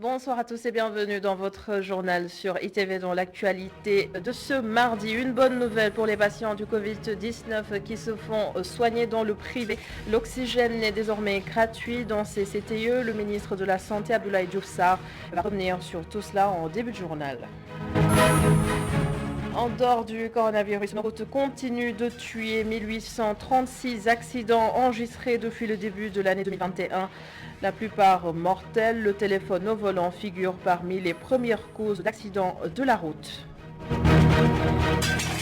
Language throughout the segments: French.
Bonsoir à tous et bienvenue dans votre journal sur ITV dans l'actualité de ce mardi. Une bonne nouvelle pour les patients du Covid-19 qui se font soigner dans le privé. L'oxygène est désormais gratuit dans ces CTE. Le ministre de la Santé, Abdoulaye Diouf Sarr, va revenir sur tout cela en début de journal. En dehors du coronavirus, nos routes continuent de tuer. 1836 accidents enregistrés depuis le début de l'année 2021. La plupart mortels. Le téléphone au volant figure parmi les premières causes d'accidents de la route.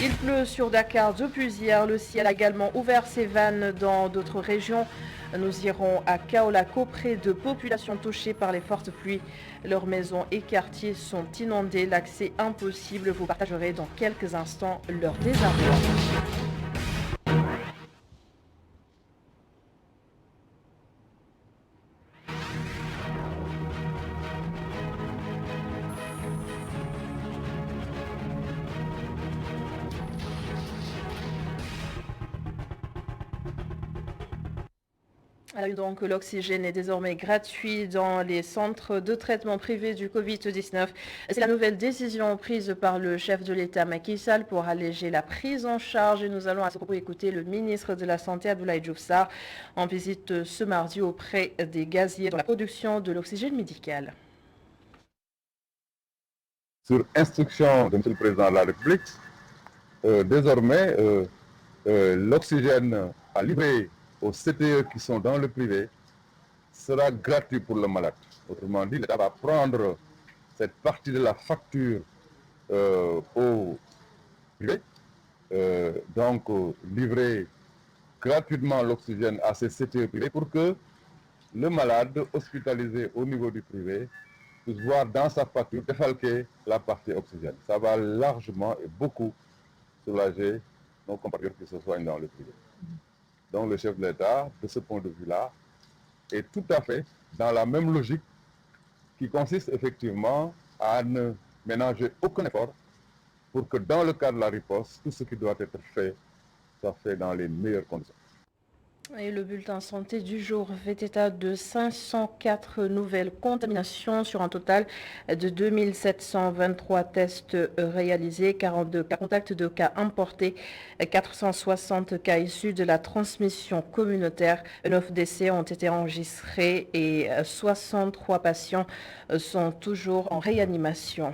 Il pleut sur Dakar depuis hier. Le ciel a également ouvert ses vannes dans d'autres régions. Nous irons à Kaolako près de populations touchées par les fortes pluies. Leurs maisons et quartiers sont inondés. L'accès impossible. Vous partagerez dans quelques instants leur désarroi. Donc, l'oxygène est désormais gratuit dans les centres de traitement privés du Covid-19. C'est la nouvelle décision prise par le chef de l'État Macky Sall pour alléger la prise en charge. Et nous allons à ce propos écouter le ministre de la Santé, Abdoulaye Diouf Sarr, en visite ce mardi auprès des gaziers dans la production de l'oxygène médical. Sur instruction de M. le Président de la République, désormais, l'oxygène à livrer aux CTE qui sont dans le privé sera gratuit pour le malade. Autrement dit, l'État va prendre cette partie de la facture au privé, donc livrer gratuitement l'oxygène à ces CTE privés pour que le malade hospitalisé au niveau du privé puisse voir dans sa facture défalquer la partie oxygène. Ça va largement et beaucoup soulager nos compatriotes qui se soignent dans le privé. Donc le chef de l'État, de ce point de vue-là, est tout à fait dans la même logique qui consiste effectivement à ne ménager aucun effort pour que dans le cadre de la riposte, tout ce qui doit être fait soit fait dans les meilleures conditions. Et le bulletin santé du jour fait état de 504 nouvelles contaminations sur un total de 2723 tests réalisés, 42 cas contacts de cas importés, 460 cas issus de la transmission communautaire. 9 décès ont été enregistrés et 63 patients sont toujours en réanimation.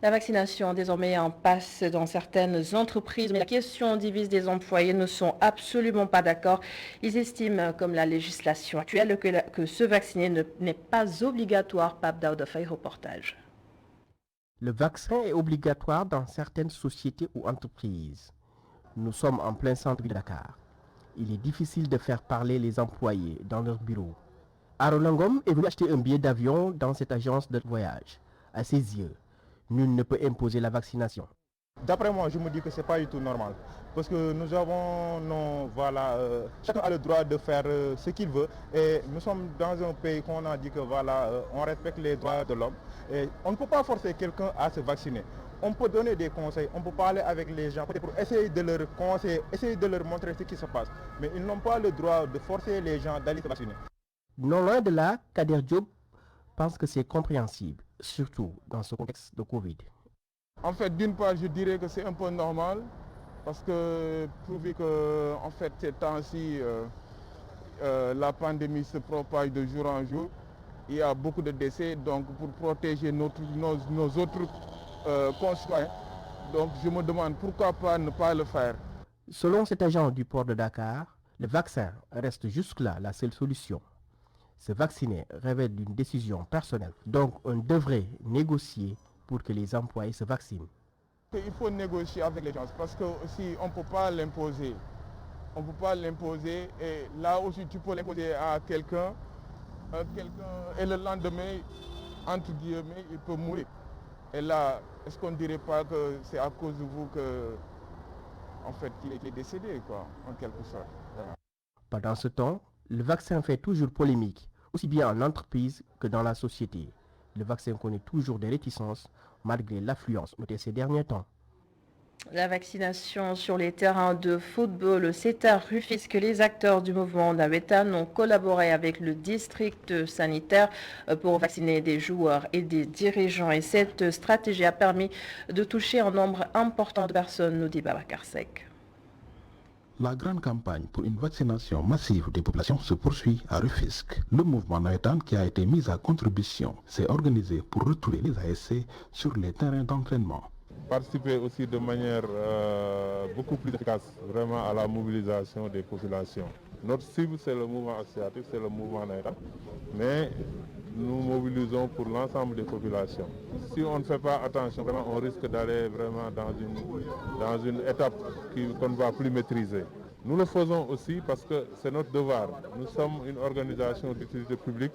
La vaccination désormais en passe dans certaines entreprises, mais la question divise des employés ne sont absolument pas d'accord. Ils estiment, comme la législation actuelle, que se vacciner n'est pas obligatoire. Pape Daouda Faye, reportage. Le vaccin est obligatoire dans certaines sociétés ou entreprises. Nous sommes en plein centre de Dakar. Il est difficile de faire parler les employés dans leur bureau. Arolangom est venu acheter un billet d'avion dans cette agence de voyage. À ses yeux, nul ne peut imposer la vaccination. D'après moi, je me dis que ce n'est pas du tout normal. Parce que nous avons, chacun a le droit de faire ce qu'il veut. Et nous sommes dans un pays qu'on a dit que on respecte les droits de l'homme. Et on ne peut pas forcer quelqu'un à se vacciner. On peut donner des conseils, on peut parler avec les gens pour essayer de leur conseiller, essayer de leur montrer ce qui se passe. Mais ils n'ont pas le droit de forcer les gens d'aller se vacciner. Non loin de là, Kader Diop pense que c'est compréhensible, surtout dans ce contexte de Covid. En fait, d'une part, je dirais que c'est un peu normal, parce que prouver que, en fait, ces temps-ci, la pandémie se propage de jour en jour, il y a beaucoup de décès, donc pour protéger nos autres concitoyens, donc je me demande pourquoi pas ne pas le faire. Selon cet agent du port de Dakar, le vaccin reste jusque-là la seule solution. Se vacciner révèle une décision personnelle, donc on devrait négocier pour que les employés se vaccinent. Il faut négocier avec les gens parce que aussi on ne peut pas l'imposer. On ne peut pas l'imposer et là aussi tu peux l'imposer à quelqu'un et le lendemain, entre guillemets, il peut mourir. Et là, est-ce qu'on ne dirait pas que c'est à cause de vous que en fait il est décédé quoi, en quelque sorte. Voilà. Pendant ce temps, le vaccin fait toujours polémique, aussi bien en entreprise que dans la société. Le vaccin connaît toujours des réticences malgré l'affluence notée ces derniers temps. La vaccination sur les terrains de football, c'est à Rufisque que les acteurs du mouvement Nawetan ont collaboré avec le district sanitaire pour vacciner des joueurs et des dirigeants. Et cette stratégie a permis de toucher un nombre important de personnes, nous dit Babacar Seck. La grande campagne pour une vaccination massive des populations se poursuit à Rufisque. Le mouvement Nawetan qui a été mis à contribution s'est organisé pour retrouver les ASC sur les terrains d'entraînement. Participer aussi de manière beaucoup plus efficace vraiment à la mobilisation des populations. Notre cible c'est le mouvement associatif, c'est le mouvement Nawetan, mais nous mobilisons pour l'ensemble des populations. Si on ne fait pas attention, vraiment, on risque d'aller vraiment dans une étape qu'on ne va plus maîtriser. Nous le faisons aussi parce que c'est notre devoir. Nous sommes une organisation d'utilité publique.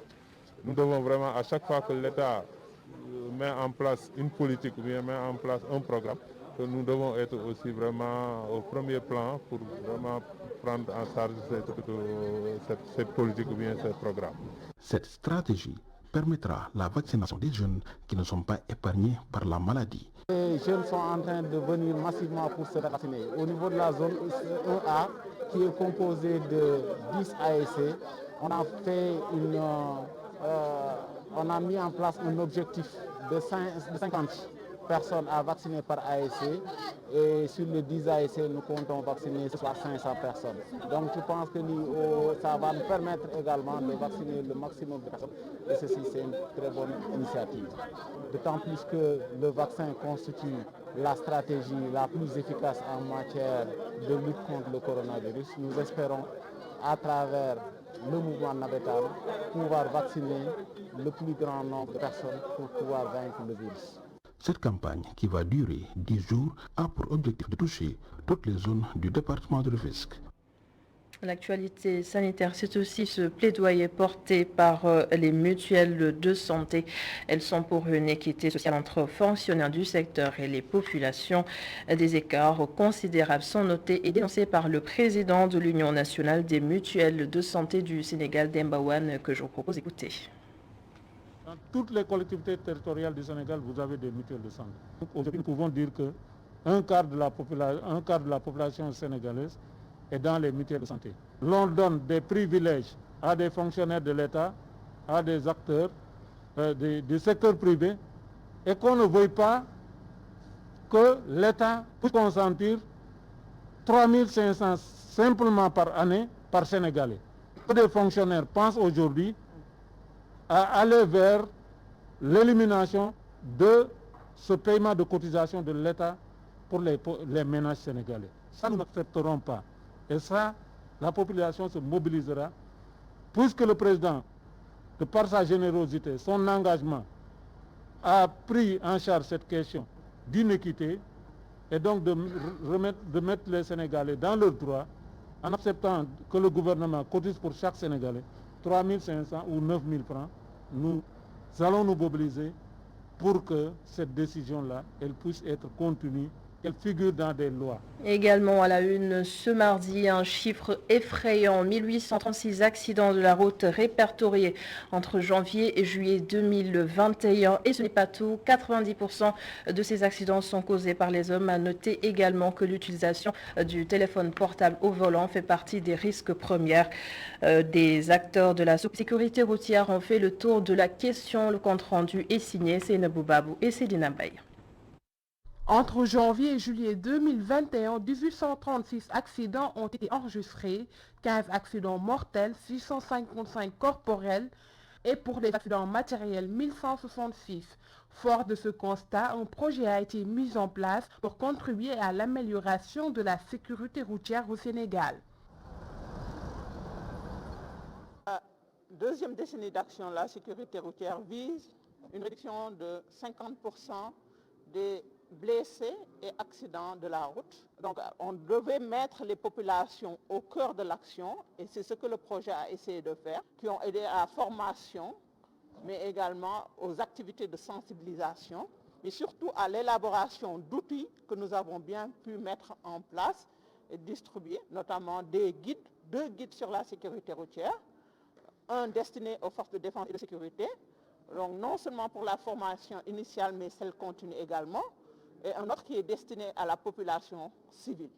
Nous devons vraiment, à chaque fois que l'État met en place une politique ou bien met en place un programme, que nous devons être aussi vraiment au premier plan pour vraiment prendre en charge cette politique ou bien ce programme. Cette stratégie permettra la vaccination des jeunes qui ne sont pas épargnés par la maladie. Les jeunes sont en train de venir massivement pour se vacciner. Au niveau de la zone 1A, qui est composée de 10 ASC, on a mis en place un objectif de 50 personnes à vacciner par ASC et sur les 10 ASC, nous comptons vacciner ce soir 500 personnes. Donc je pense que ça va nous permettre également de vacciner le maximum de personnes et ceci c'est une très bonne initiative. D'autant plus que le vaccin constitue la stratégie la plus efficace en matière de lutte contre le coronavirus. Nous espérons à travers le mouvement Nawetan pouvoir vacciner le plus grand nombre de personnes pour pouvoir vaincre le virus. Cette campagne, qui va durer 10 jours, a pour objectif de toucher toutes les zones du département de Rufisque. L'actualité sanitaire, c'est aussi ce plaidoyer porté par les mutuelles de santé. Elles sont pour une équité sociale entre fonctionnaires du secteur et les populations. Des écarts considérables sont notés et dénoncés par le président de l'Union nationale des mutuelles de santé du Sénégal, Demba Wane, que je vous propose d'écouter. Dans toutes les collectivités territoriales du Sénégal, vous avez des mutuelles de santé. Aujourd'hui, nous pouvons dire qu'un quart de la population sénégalaise est dans les mutuelles de santé. L'on donne des privilèges à des fonctionnaires de l'État, à des acteurs du secteur privé, et qu'on ne veuille pas que l'État puisse consentir 3 500 simplement par année par Sénégalais. Que des fonctionnaires pensent aujourd'hui à aller vers l'élimination de ce paiement de cotisation de l'État pour les ménages sénégalais. Ça, nous n'accepterons pas. Et ça, la population se mobilisera, puisque le président, de par sa générosité, son engagement, a pris en charge cette question d'inéquité, et donc de mettre les Sénégalais dans leurs droits, en acceptant que le gouvernement cotise pour chaque Sénégalais 3 500 ou 9 000 francs, nous allons nous mobiliser pour que cette décision-là, elle puisse être contenue, qu'elle figure dans des lois. Également à la une ce mardi, un chiffre effrayant, 1836 accidents de la route répertoriés entre janvier et juillet 2021. Et ce n'est pas tout, 90% de ces accidents sont causés par les hommes. À noter également que l'utilisation du téléphone portable au volant fait partie des risques premiers. Des acteurs de la sécurité routière ont fait le tour de la question. Le compte rendu est signé, c'est Nabou Babou et Céline Mbaye. Entre janvier et juillet 2021, 1836 accidents ont été enregistrés, 15 accidents mortels, 655 corporels et pour les accidents matériels, 1166. Fort de ce constat, un projet a été mis en place pour contribuer à l'amélioration de la sécurité routière au Sénégal. La deuxième décennie d'action, la sécurité routière vise une réduction de 50% des blessés et accidents de la route. Donc on devait mettre les populations au cœur de l'action et c'est ce que le projet a essayé de faire, qui ont aidé à la formation, mais également aux activités de sensibilisation, mais surtout à l'élaboration d'outils que nous avons bien pu mettre en place et distribuer, notamment des guides, 2 guides sur la sécurité routière, un destiné aux forces de défense et de sécurité, donc non seulement pour la formation initiale, mais celle continue également, et un autre qui est destiné à la population civile.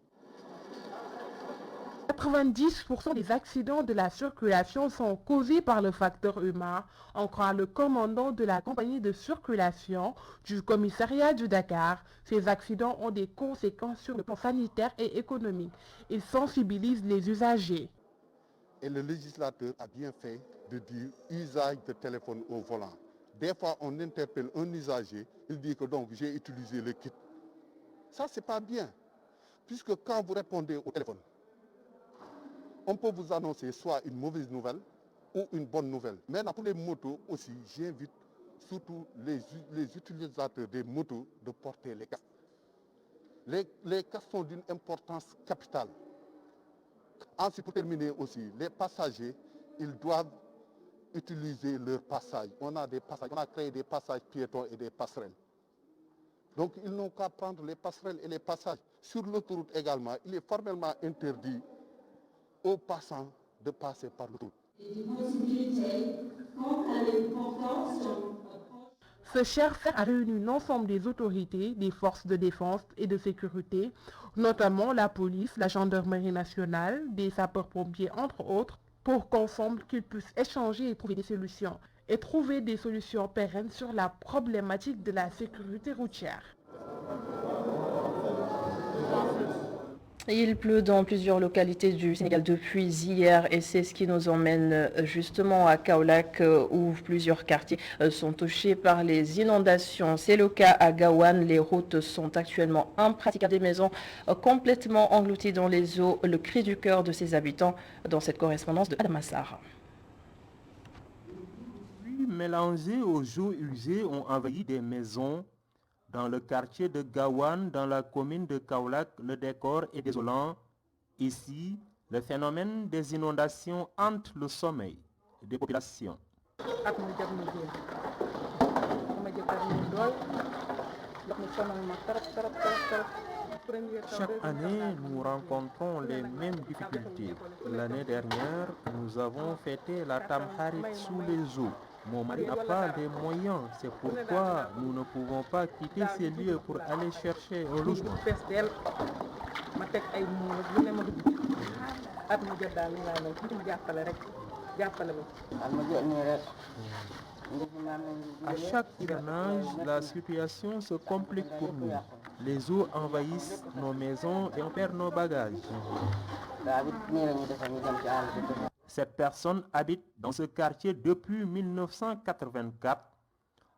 90% des accidents de la circulation sont causés par le facteur humain, en croit le commandant de la compagnie de circulation du commissariat de Dakar. Ces accidents ont des conséquences sur le plan sanitaire et économique. Ils sensibilisent les usagers. Et le législateur a bien fait de dire usage de téléphone au volant. Des fois, on interpelle un usager, il dit que donc j'ai utilisé le kit. Ça, c'est pas bien, puisque quand vous répondez au téléphone, on peut vous annoncer soit une mauvaise nouvelle ou une bonne nouvelle. Maintenant, pour les motos aussi, j'invite surtout les utilisateurs des motos de porter les casques. Les casques sont d'une importance capitale. Ensuite, pour terminer aussi, les passagers, ils doivent utiliser leur passage. On a créé des passages piétons et des passerelles. Donc, ils n'ont qu'à prendre les passerelles et les passages. Sur l'autoroute également, il est formellement interdit aux passants de passer par l'autoroute. Ce cher-faire a réuni l'ensemble des autorités, des forces de défense et de sécurité, notamment la police, la gendarmerie nationale, des sapeurs-pompiers, entre autres, pour qu'ensemble qu'ils puissent échanger et trouver des solutions. Et trouver des solutions pérennes sur la problématique de la sécurité routière. Il pleut dans plusieurs localités du Sénégal depuis hier et c'est ce qui nous emmène justement à Kaolack où plusieurs quartiers sont touchés par les inondations. C'est le cas à Gawane. Les routes sont actuellement impraticables, des maisons complètement englouties dans les eaux. Le cri du cœur de ses habitants dans cette correspondance de Adama Sarr. Mélangés aux eaux usées ont envahi des maisons. Dans le quartier de Gawane, dans la commune de Kaolack, le décor est désolant. Ici, le phénomène des inondations hante le sommeil des populations. Chaque année, nous rencontrons les mêmes difficultés. L'année dernière, nous avons fêté la Tamkharit sous les eaux. Mon mari n'a pas les moyens, c'est pourquoi nous ne pouvons pas quitter ces lieux pour aller chercher un logement. À chaque hivernage, la situation se complique pour nous. Les eaux envahissent nos maisons et on perd nos bagages. Cette personne habite dans ce quartier depuis 1984.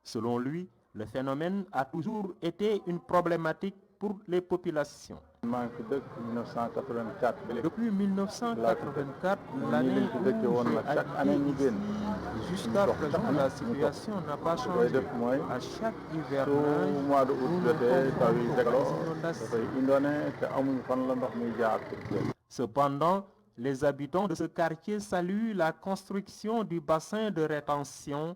Selon lui, le phénomène a toujours été une problématique pour les populations. Depuis 1984, l'année où j'ai habité ici, jusqu'à présent, la situation n'a pas changé. À chaque hivernage, cependant, les habitants de ce quartier saluent la construction du bassin de rétention.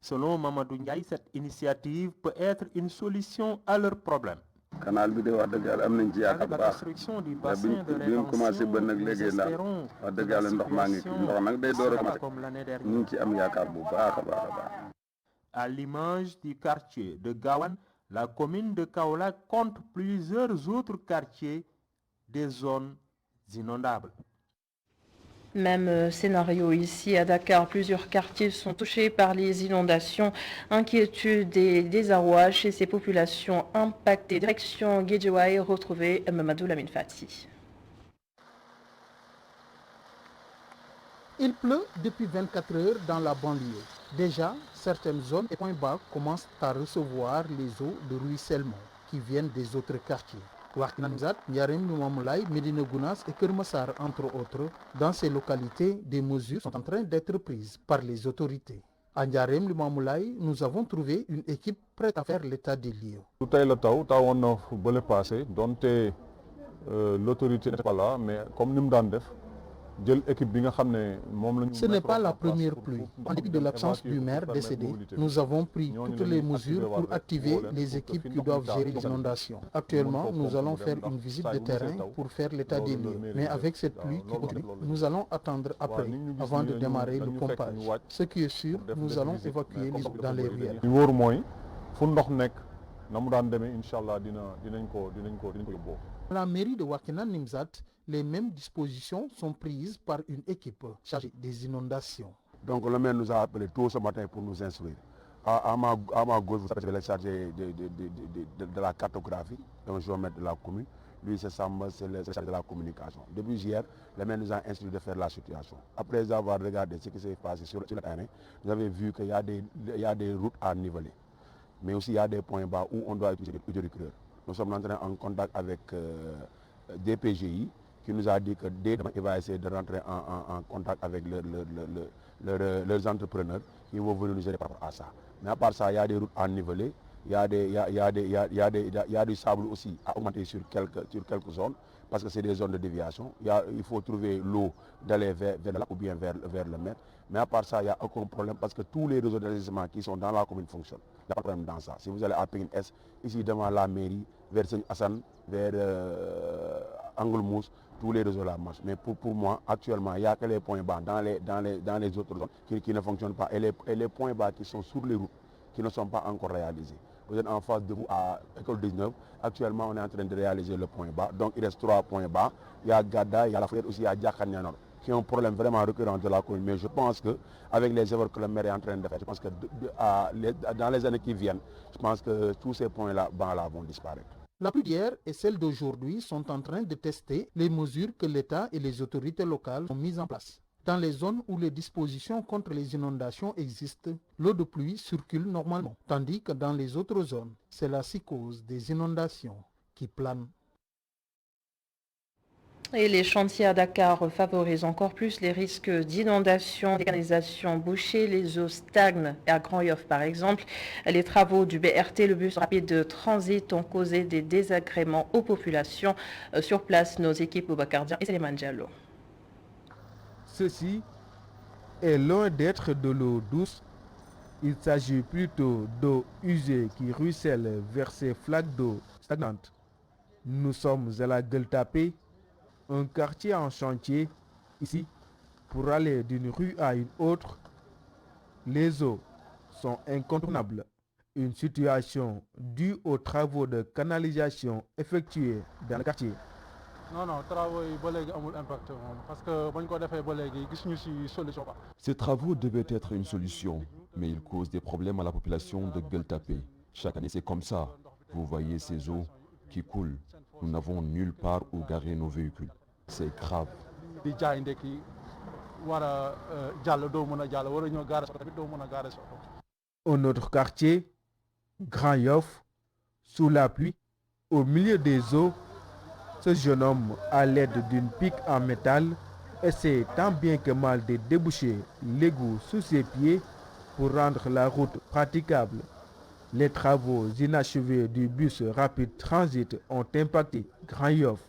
Selon Mamadou Ndiaye, cette initiative peut être une solution à leurs problèmes. Avec la construction du bassin de rétention, nous espérons que la situation sera comme l'année dernière. À l'image du quartier de Gawane, la commune de Kaolack compte plusieurs autres quartiers des zones inondables. Même scénario ici à Dakar. Plusieurs quartiers sont touchés par les inondations. Inquiétude et désarroi chez ces populations impactées. Direction Guédiawaye, retrouvée Mamadou Lamine Fati. Il pleut depuis 24 heures dans la banlieue. Déjà, certaines zones et points bas commencent à recevoir les eaux de ruissellement qui viennent des autres quartiers. Ouartinamzat, Ndiarème, Noumamoulaye, Médina Gounass et Kermassar, entre autres. Dans ces localités, des mesures sont en train d'être prises par les autorités. À Ndiarème, Noumamoulaye, nous avons trouvé une équipe prête à faire l'état des lieux. L'autorité n'est pas là, mais comme nous l'avons ce n'est pas la première pluie. En dépit de l'absence du maire décédé, nous avons pris toutes les mesures pour activer les équipes qui doivent gérer les inondations. Actuellement, nous allons faire une visite de terrain pour faire l'état des lieux. Mais avec cette pluie qui continue, nous allons attendre après, avant de démarrer le pompage. Ce qui est sûr, nous allons évacuer les eaux dans les ruelles. na mu daan demee incha allah dinañ ko yóbbu. À la mairie de Wakhinane Nimzatt, les mêmes dispositions sont prises par une équipe chargée des inondations. Donc le maire nous a appelé tôt ce matin pour nous instruire. À ma gauche, vous savez, le chargé de la cartographie, un géomètre de la commune. Lui, c'est Samba, c'est le chargé de la communication. Depuis hier, le maire nous a instruit de faire la situation. Après avoir regardé ce qui s'est passé sur le terrain, nous avons vu qu'il y a des routes à niveler. Mais aussi, il y a des points bas où on doit utiliser des hydrocureurs. Nous sommes entrés en contact avec DPGI qui nous a dit que dès demain, il va essayer de rentrer en contact avec leurs entrepreneurs qui vont venir nous aider par rapport à ça. Mais à part ça, il y a des routes à niveler, il y a du sable aussi à augmenter sur quelques zones parce que c'est des zones de déviation. Il faut trouver l'eau d'aller vers le lac ou bien vers le mer. Mais à part ça, il n'y a aucun problème parce que tous les réseaux d'assainissement qui sont dans la commune fonctionnent. Il n'y a pas de problème dans ça. Si vous allez à Pékin Est, ici devant la mairie, vers Saint-Hassan, vers Angle-Mousse, tous les réseaux là marchent. Mais pour moi, actuellement, il n'y a que les points bas dans les autres zones qui ne fonctionnent pas. Et les points bas qui sont sur les routes, qui ne sont pas encore réalisés. Vous êtes en face de vous à École 19. Actuellement, on est en train de réaliser le point bas. Donc, il reste 3 points bas. Il y a Gada, il y a la Fouillette aussi, il y a Diakanianor, qui ont un problème vraiment récurrent de la commune. Mais je pense qu'avec les efforts que le maire est en train de faire, je pense que dans les années qui viennent, je pense que tous ces points-là vont disparaître. La pluie d'hier et celle d'aujourd'hui sont en train de tester les mesures que l'État et les autorités locales ont mises en place. Dans les zones où les dispositions contre les inondations existent, l'eau de pluie circule normalement, tandis que dans les autres zones, c'est la psychose des inondations qui plane. Et les chantiers à Dakar favorisent encore plus les risques d'inondation, des canalisations bouchées, les eaux stagnent. À Grand Yoff, par exemple, les travaux du BRT, le bus rapide de transit, ont causé des désagréments aux populations. Sur place, nos équipes Boubacardia et Seleman Diallo. Ceci est loin d'être de l'eau douce. Il s'agit plutôt d'eau usée qui ruisselle vers ces flaques d'eau stagnantes. Nous sommes à la Gueule Tapée, un quartier en chantier. Ici, pour aller d'une rue à une autre, les eaux sont incontournables. Une situation due aux travaux de canalisation effectués dans le quartier. Non, travaux yi ba léegi amul impact parce que bañ ko defee ba léegi gisuñu ci solution. Ces travaux devaient être une solution, mais ils causent des problèmes à la population de Gueule Tapée. Chaque année, c'est comme ça. Vous voyez ces eaux qui coulent. Nous n'avons nulle part où garer nos véhicules. C'est grave. Di jaay ndekki war a jàll doo mën a jàll war a ñëw gaare soto tamit doo mën a gaare soto. Un autre quartier, Grand Yoff, sous la pluie, au milieu des eaux, ce jeune homme, à l'aide d'une pique en métal, essaie tant bien que mal de déboucher l'égout sous ses pieds pour rendre la route praticable. Les travaux inachevés du bus rapide transit ont impacté Grand Yoff.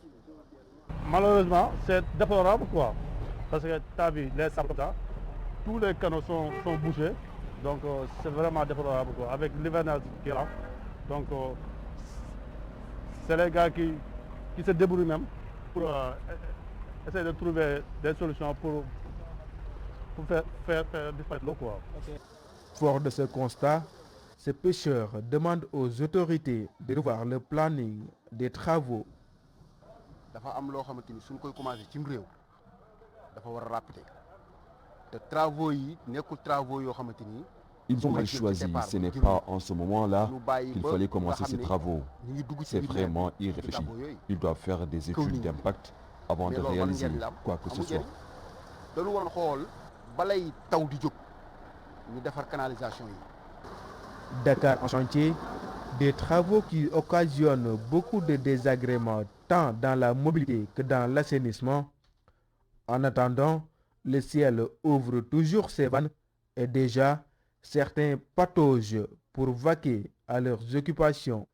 Malheureusement, c'est déplorable quoi. Parce que tu as vu les sables comme ça, tous les canaux sont bouchés. Donc c'est vraiment déplorable quoi. Avec l'hivernage qui est là. Donc c'est les gars qui se débrouillent même pour essayer de trouver des solutions pour faire disparaître l'eau quoi. Okay. Fort de ce constat, ces pêcheurs demandent aux autorités de revoir le planning des travaux. dafa am loo xamante ni suñ koy commencé cim réew dafa war a rapide te travaux yi nekkul travaux yoo xamante ni. Ils ont mal choisi, ce n'est pas en ce moment-là qu'il fallait commencer ces travaux. C'est vraiment irréfléchi. Ils doivent faire des études d'impact avant de réaliser quoi que ce soit. dañu waroon xool balay taw di jóg ñu defar canalisation yi. Dakar en chantier, des travaux qui occasionnent beaucoup de désagréments tant dans la mobilité que dans l'assainissement. En attendant, le ciel ouvre toujours ses vannes et déjà certains pataugent pour vaquer à leurs occupations.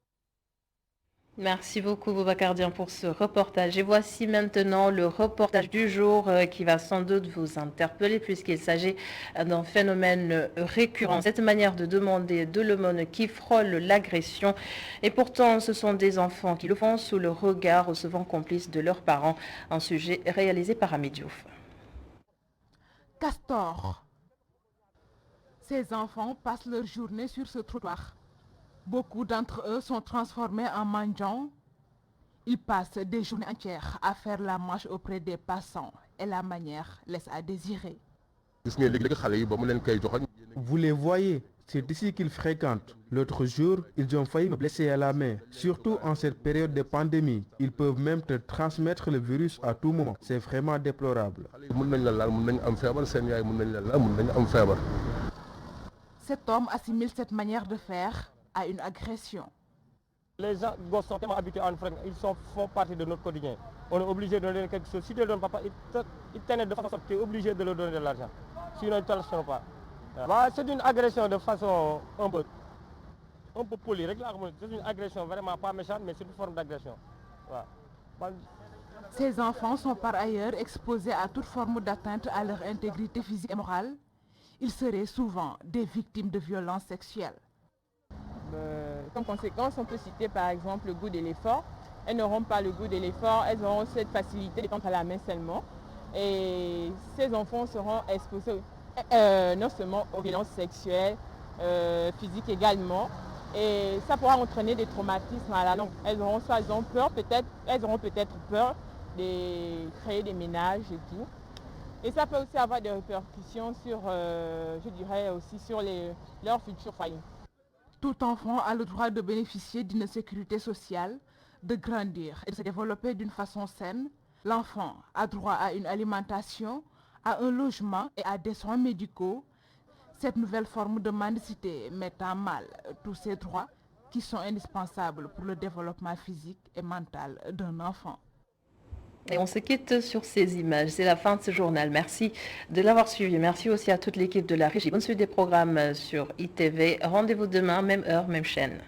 Merci beaucoup Boubacardian pour ce reportage. Et voici maintenant le reportage du jour qui va sans doute vous interpeller puisqu'il s'agit d'un phénomène récurrent. Cette manière de demander de l'aumône qui frôle l'agression. Et pourtant, ce sont des enfants qui le font sous le regard souvent complice de leurs parents. Un sujet réalisé par Ami Diouf. Castor. Ces enfants passent leur journée sur ce trottoir. Beaucoup d'entre eux sont transformés en mendiants. Ils passent des journées entières à faire la manche auprès des passants et la manière laisse à désirer. Vous les voyez, c'est ici qu'ils fréquentent. L'autre jour, ils ont failli me blesser à la main. Surtout en cette période de pandémie. Ils peuvent même te transmettre le virus à tout moment. C'est vraiment déplorable. Cet homme assimile cette manière de faire à une agression. Les gens sont tellement habitués à nous fréquenter, ils font partie de notre quotidien. On est obligé de leur donner quelque chose. Si tu ne leur donnes pas, ils t'aident de façon, tu es obligé de leur donner de l'argent. Sinon, ils ne te laisseront pas. C'est une agression de façon un peu polie. C'est une agression vraiment pas méchante, mais c'est une forme d'agression. Ces enfants sont par ailleurs exposés à toute forme d'atteinte à leur intégrité physique et morale. Ils seraient souvent des victimes de violences sexuelles. Comme conséquence, on peut citer par exemple le goût de l'effort. Elles n'auront pas le goût de l'effort, elles auront cette facilité de prendre à la main seulement. Et ces enfants seront exposés non seulement aux violences sexuelles, physiques également. Et ça pourra entraîner des traumatismes à la longue. Elles auront peut-être peur de créer des ménages et tout. Et ça peut aussi avoir des répercussions sur, je dirais aussi sur leur futur foyer. Tout enfant a le droit de bénéficier d'une sécurité sociale, de grandir et de se développer d'une façon saine. L'enfant a droit à une alimentation, à un logement et à des soins médicaux. Cette nouvelle forme de mendicité met en mal tous ces droits qui sont indispensables pour le développement physique et mental d'un enfant. Et on se quitte sur ces images. C'est la fin de ce journal. Merci de l'avoir suivi. Merci aussi à toute l'équipe de la régie. Bonne suite des programmes sur ITV. Rendez-vous demain, même heure, même chaîne.